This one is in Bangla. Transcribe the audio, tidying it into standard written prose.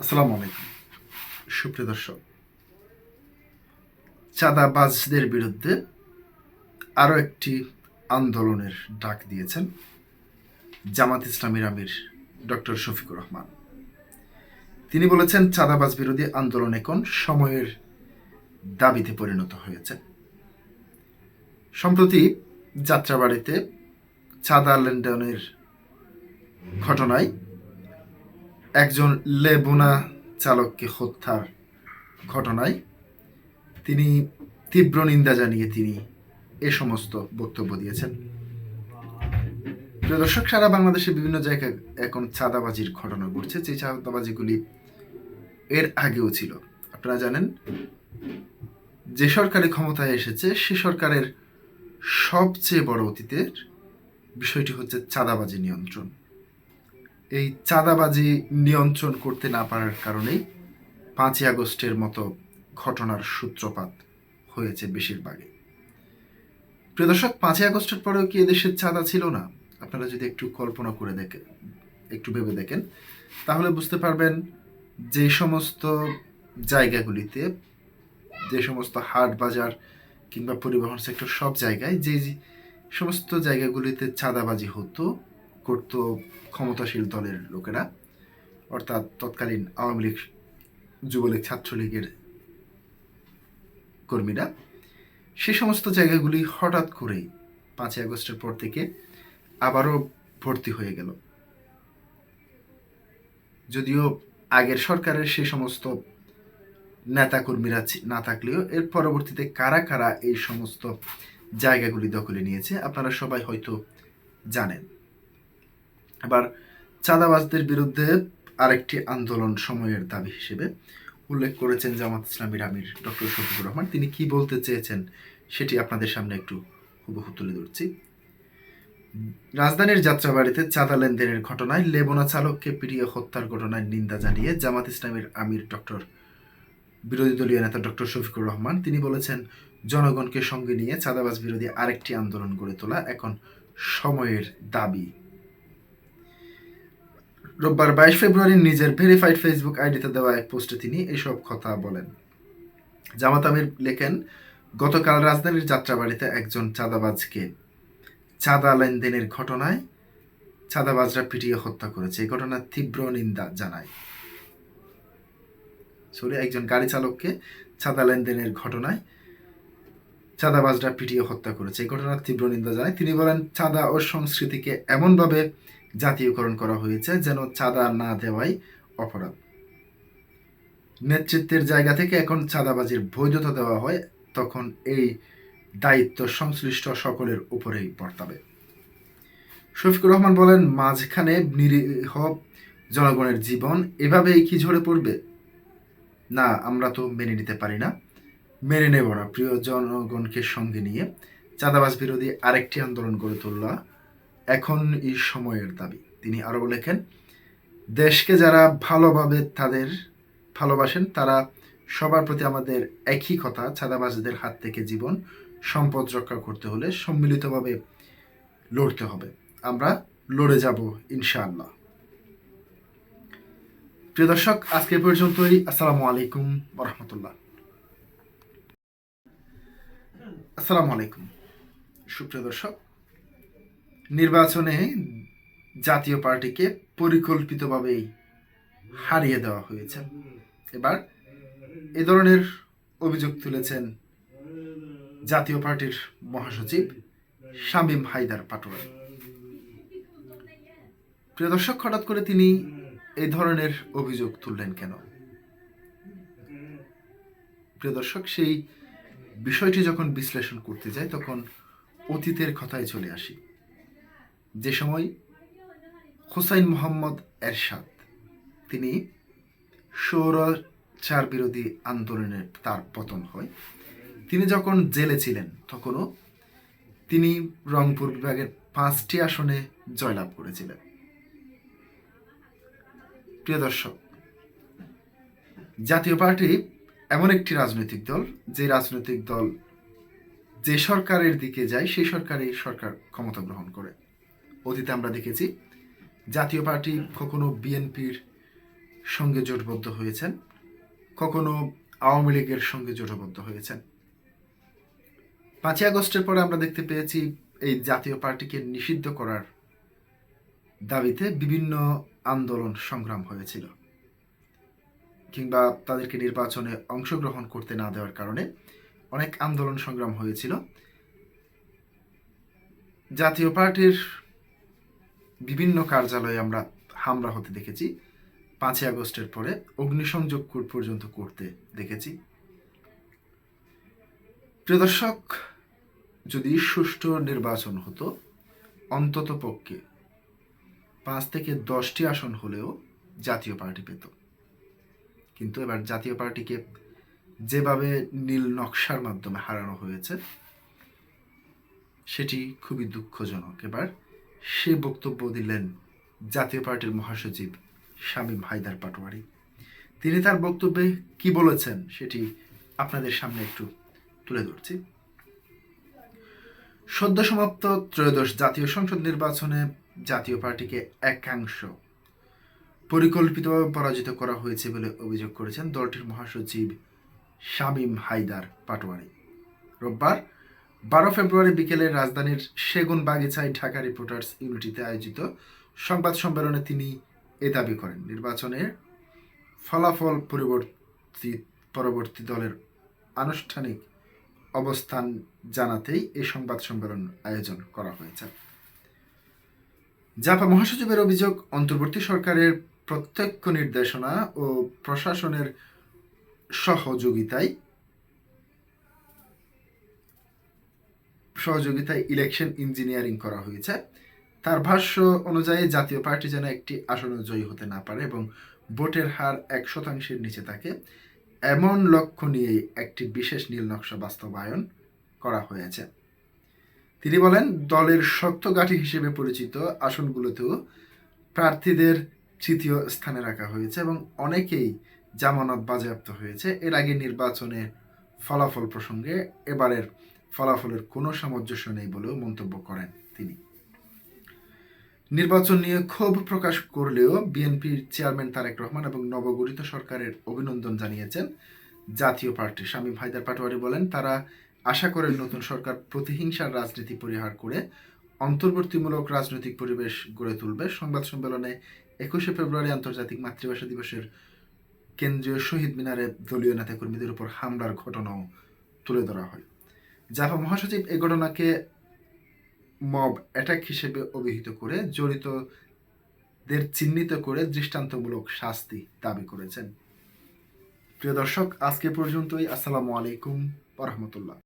আসসালামু আলাইকুম সুপ্রিয় দর্শক। চাঁদাবাজদের বিরুদ্ধে আরও একটি আন্দোলনের ডাক দিয়েছেন জামাত ইসলামীর আমির ডক্টর শফিকুর রহমান। তিনি বলেছেন, চাঁদাবাজ বিরোধী আন্দোলন এখন সময়ের দাবিতে পরিণত হয়েছে। সম্প্রতি যাত্রাবাড়িতে চাঁদা লেনদেনের ঘটনায় একজন লেবুনা চালককে হত্যার ঘটনায় তিনি তীব্র নিন্দা জানিয়ে তিনি এ সমস্ত বক্তব্য দিয়েছেন। প্রিয় দর্শক, সারা বাংলাদেশে বিভিন্ন জায়গায় এখন চাঁদাবাজির ঘটনা ঘটছে। যে চাঁদাবাজিগুলি এর আগেও ছিল। আপনারা জানেন, যে সরকারি ক্ষমতায় এসেছে সে সরকারের সবচেয়ে বড় অতীতের বিষয়টি হচ্ছে চাঁদাবাজি নিয়ন্ত্রণ। এই চাঁদাবাজি নিয়ন্ত্রণ করতে না পারার কারণেই 5ই আগস্টের মতো ঘটনার সূত্রপাত হয়েছে বেশিরভাগই। প্রিয় দর্শক, 5ই আগস্টের পরেও কি এদেশের চাঁদা ছিল না? আপনারা যদি একটু কল্পনা করে দেখেন, একটু ভেবে দেখেন, তাহলে বুঝতে পারবেন যে সমস্ত জায়গাগুলিতে, যে সমস্ত হাট বাজার কিংবা পরিবহন সেক্টর, সব জায়গায় যে সমস্ত জায়গাগুলিতে চাঁদাবাজি করত ক্ষমতাশীল দলের লোকেরা, অর্থাৎ তৎকালীন আওয়ামী লীগ, যুবলীগ, ছাত্রলীগের কর্মীরা, সে সমস্ত জায়গাগুলি হঠাৎ করেই 5ই আগস্টের পর থেকে আবারও ভর্তি হয়ে গেল। যদিও আগের সরকারের সে সমস্ত নেতাকর্মীরা না থাকলেও এর পরবর্তীতে কারা কারা এই সমস্ত জায়গাগুলি দখলে নিয়েছে আপনারা সবাই হয়তো জানেন। আবার চাঁদাবাজদের বিরুদ্ধে আরেকটি আন্দোলন সময়ের দাবি হিসেবে উল্লেখ করেছেন জামাত ইসলামীর আমির ডক্টর শফিকুর রহমান। তিনি কি বলতে চেয়েছেন সেটি আপনাদের সামনে একটু হুবহু তুলে ধরছি। রাজধানীর যাত্রাবাড়িতে চাঁদা লেনদেনের ঘটনায় লেবুনা চালককে পিটিয়ে হত্যার ঘটনায় নিন্দা জানিয়ে জামাত ইসলামীর আমির বিরোধী দলীয় নেতা ডক্টর শফিকুর রহমান তিনি বলেছেন, জনগণকে সঙ্গে নিয়ে চাঁদাবাজ বিরোধী আরেকটি আন্দোলন গড়ে তোলা এখন সময়ের দাবি। রোববার 22 ফেব্রুয়ারি নিজের ভেরিফাইড ফেসবুক আইডিতে দেওয়া এক পোস্টে তিনি এসব কথা বলেন। জামাত আমির লেখেন, গতকাল রাজধানীর যাত্রাবাড়িতে একজন চাঁদাবাজকে চাঁদা লেনদেনের ঘটনায় চাঁদাবাজরা পিটিয়ে হত্যা করেছে। এই ঘটনার তীব্র নিন্দা জানায়। একজন গাড়ি চালককে চাঁদা লেনদেনের ঘটনায় চাঁদাবাজরা পিটিয়ে হত্যা করেছে, এই ঘটনার তীব্র নিন্দা জানায়। তিনি বলেন, চাঁদা ও সংস্কৃতিকে এমনভাবে জাতীয়করণ করা হয়েছে যেন চাঁদা না দেওয়াই অপরাধ। নেতৃত্বের জায়গা থেকে এখন চাঁদাবাজির বৈধতা দেওয়া হয়, তখন এই দায়িত্ব সংশ্লিষ্ট সকলের উপরেই বর্তাবে। শফিকুর রহমান বলেন, মাঝখানে নিরীহ জনগণের জীবন এভাবেই কি ঝরে পড়বে? না, আমরা তো মেনে নিতে পারি না, মেনে নেব না। প্রিয় জনগণকে সঙ্গে নিয়ে চাঁদাবাজ বিরোধী আরেকটি আন্দোলন গড়ে তোলা এখন এই সময়ের দাবি। তিনি আরও লেখেন, দেশকে যারা ভালোবাসেন তারা সবার প্রতি আমাদের একই কথা, চাঁদাবাজদের হাত থেকে জীবন সম্পদ রক্ষা করতে হলে সম্মিলিতভাবে লড়তে হবে। আমরা লড়ে যাব ইনশাআল্লাহ। প্রিয় দর্শক, আজকে পর্যন্তই। আসসালামু আলাইকুম রহমতুল্লাহ। আসসালামু আলাইকুম সুপ্রিয় দর্শক, নির্বাচনে জাতীয় পার্টিকে পরিকল্পিতভাবেই হারিয়ে দেওয়া হয়েছে। এবার এ ধরনের অভিযোগ তুলেছেন জাতীয় পার্টির মহাসচিব শামীম হায়দার পাটোয়ারি। প্রিয় দর্শক, হঠাৎ করে তিনি এই ধরনের অভিযোগ তুললেন কেন? প্রিয় দর্শক, সেই বিষয়টি যখন বিশ্লেষণ করতে যাই তখন অতীতের কথায় চলে আসি। যে সময় হুসাইন মোহাম্মদ এরশাদ তিনি স্বৈরাচার বিরোধী আন্দোলনের তার পতন হয়, তিনি যখন জেলে ছিলেন তখনও তিনি রংপুর বিভাগের 5টি আসনে জয়লাভ করেছিলেন। প্রিয় দর্শক, জাতীয় পার্টি এমন একটি রাজনৈতিক দল, যে রাজনৈতিক দল যে সরকারের দিকে যায় সেই সরকার ক্ষমতা গ্রহণ করে। অতীতে আমরা দেখেছি জাতীয় পার্টি কখনো বিএনপির সঙ্গে জোটবদ্ধ হয়েছেন, কখনো আওয়ামী লীগের সঙ্গে জোটবদ্ধ হয়েছেন। 5ই আগস্টের পরে আমরা দেখতে পেয়েছি এই জাতীয় পার্টিকে নিষিদ্ধ করার দাবিতে বিভিন্ন আন্দোলন সংগ্রাম হয়েছিল, কিংবা তাদেরকে নির্বাচনে অংশগ্রহণ করতে না দেওয়ার কারণে অনেক আন্দোলন সংগ্রাম হয়েছিল। জাতীয় পার্টির বিভিন্ন কার্যালয়ে আমরা হামলা হতে দেখেছি, 5ই আগস্টের পরে অগ্নিসংযোগ পর্যন্ত করতে দেখেছি। প্রিয় দর্শক, যদি সুষ্ঠু নির্বাচন হতো, অন্তত পক্ষে 5 থেকে 10টি আসন হলেও জাতীয় পার্টি পেত। কিন্তু এবার জাতীয় পার্টিকে যেভাবে নীল নকশার মাধ্যমে হারানো হয়েছে সেটি খুবই দুঃখজনক। এবার সে বক্তব্য দিলেন জাতীয় পার্টির মহাসচিব শামীম হায়দার পাটোয়ারি। তিনি তার বক্তব্যে কি বলেছেন সেটি আপনাদের সামনে একটু তুলে ধরছি। সদ্য সমাপ্ত ত্রয়োদশ জাতীয় সংসদ নির্বাচনে জাতীয় পার্টিকে একাংশ পরিকল্পিতভাবে পরাজিত করা হয়েছে বলে অভিযোগ করেছেন দলটির মহাসচিব শামীম হায়দার পাটোয়ারি। রোববার 12 ফেব্রুয়ারি বিকেলে রাজধানীর সেগুনবাগিচায় ঢাকা রিপোর্টার্স ইউনিটিতে আয়োজিত সংবাদ সম্মেলনে তিনি এ দাবি করেন। নির্বাচনের ফলাফল পরবর্তী দলের আনুষ্ঠানিক অবস্থান জানাতেই এই সংবাদ সম্মেলন আয়োজন করা হয়েছে। জাপা মহাসচিবের অভিযোগ, অন্তর্বর্তী সরকারের প্রত্যক্ষ নির্দেশনা ও প্রশাসনের সহযোগিতায় ইলেকশন ইঞ্জিনিয়ারিং করা হয়েছে। তার ভাষ্য অনুযায়ী জাতীয় পার্টি যেন একটি আসনে জয়ী হতে না পারে এবং ভোটের হার 1% নিচে থাকে, এমন লক্ষ্য নিয়েই একটি বিশেষ নীল নকশা বাস্তবায়ন করা হয়েছে। তিনি বলেন, দলের শক্ত গাঁটি হিসেবে পরিচিত আসনগুলোতেও প্রার্থীদের তৃতীয় স্থানে রাখা হয়েছে এবং অনেকেই জামানত বাজেয়াপ্ত হয়েছে। এর আগে নির্বাচনের ফলাফল প্রসঙ্গে এবারের ফলাফলের কোনো সামঞ্জস্য নেই বলেও মন্তব্য করেন তিনি। নির্বাচন নিয়ে ক্ষোভ প্রকাশ করলেও বিএনপির চেয়ারম্যান তারেক রহমান এবং নবগঠিত সরকারের অভিনন্দন জানিয়েছেন জাতীয় পার্টি। শামীম হায়দার পাটোয়ারি বলেন, তারা আশা করেন নতুন সরকার প্রতিহিংসার রাজনীতি পরিহার করে অন্তর্বর্তীমূলক রাজনৈতিক পরিবেশ গড়ে তুলবে। সংবাদ সম্মেলনে 21 ফেব্রুয়ারি আন্তর্জাতিক মাতৃভাষা দিবসের কেন্দ্রীয় শহীদ মিনারে দলীয় নেতাকর্মীদের উপর হামলার ঘটনাও তুলে ধরা হয়। জাপা মহাসচিব এই ঘটনাকে মব অ্যাটাক হিসেবে অভিহিত করে জড়িতদের চিহ্নিত করে দৃষ্টান্তমূলক শাস্তি দাবি করেছেন। প্রিয় দর্শক, আজকে পর্যন্তই। আসসালামু আলাইকুম ওয়া রাহমাতুল্লাহ।